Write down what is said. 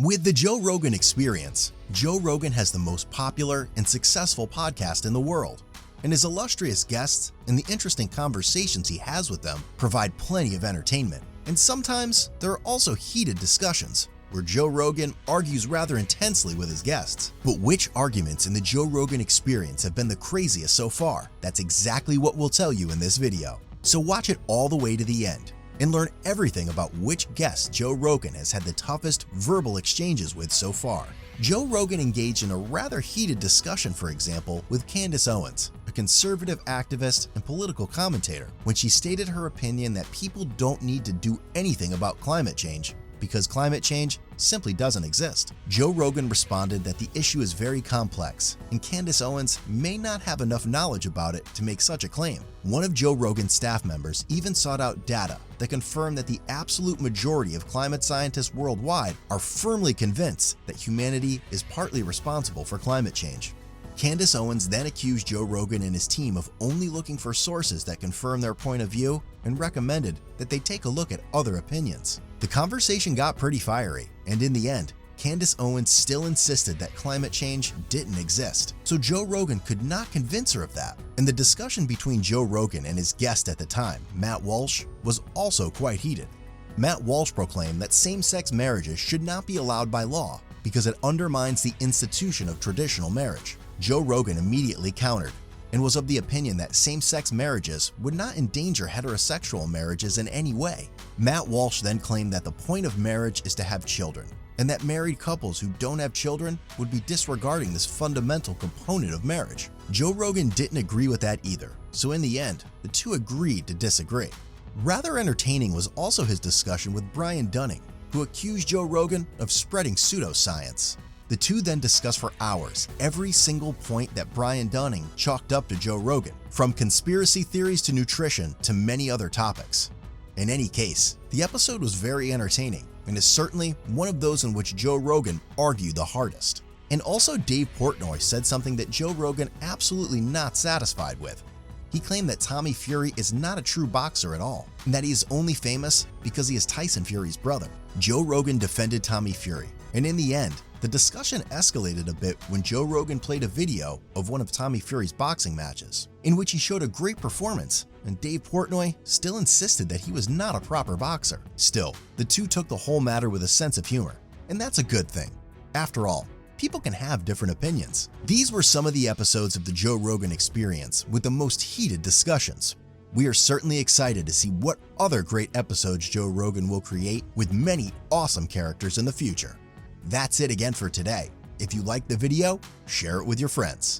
With the Joe Rogan Experience, Joe Rogan has the most popular and successful podcast in the world, and his illustrious guests and the interesting conversations he has with them provide plenty of entertainment. And sometimes there are also heated discussions where Joe Rogan argues rather intensely with his guests. But which arguments in the Joe Rogan Experience have been the craziest so far? That's exactly what we'll tell you in this video. So watch it all the way to the end and learn everything about which guests Joe Rogan has had the toughest verbal exchanges with so far. Joe Rogan engaged in a rather heated discussion, for example, with Candace Owens, a conservative activist and political commentator, when she stated her opinion that people don't need to do anything about climate change because climate change simply doesn't exist. Joe Rogan responded that the issue is very complex, and Candace Owens may not have enough knowledge about it to make such a claim. One of Joe Rogan's staff members even sought out data that confirmed that the absolute majority of climate scientists worldwide are firmly convinced that humanity is partly responsible for climate change. Candace Owens then accused Joe Rogan and his team of only looking for sources that confirm their point of view and recommended that they take a look at other opinions. The conversation got pretty fiery, and in the end, Candace Owens still insisted that climate change didn't exist, so Joe Rogan could not convince her of that. And the discussion between Joe Rogan and his guest at the time, Matt Walsh, was also quite heated. Matt Walsh proclaimed that same-sex marriages should not be allowed by law because it undermines the institution of traditional marriage. Joe Rogan immediately countered and was of the opinion that same-sex marriages would not endanger heterosexual marriages in any way. Matt Walsh then claimed that the point of marriage is to have children, and that married couples who don't have children would be disregarding this fundamental component of marriage. Joe Rogan didn't agree with that either, so in the end, the two agreed to disagree. Rather entertaining was also his discussion with Brian Dunning, who accused Joe Rogan of spreading pseudoscience. The two then discussed for hours every single point that Brian Dunning chalked up to Joe Rogan, from conspiracy theories to nutrition to many other topics. In any case, the episode was very entertaining and is certainly one of those in which Joe Rogan argued the hardest. And also Dave Portnoy said something that Joe Rogan absolutely not satisfied with. He claimed that Tommy Fury is not a true boxer at all, and that he is only famous because he is Tyson Fury's brother. Joe Rogan defended Tommy Fury, and in the end, the discussion escalated a bit when Joe Rogan played a video of one of Tommy Fury's boxing matches, in which he showed a great performance, and Dave Portnoy still insisted that he was not a proper boxer. Still, the two took the whole matter with a sense of humor, and that's a good thing. After all, people can have different opinions. These were some of the episodes of the Joe Rogan Experience with the most heated discussions. We are certainly excited to see what other great episodes Joe Rogan will create with many awesome characters in the future. That's it again for today. If you liked the video, share it with your friends.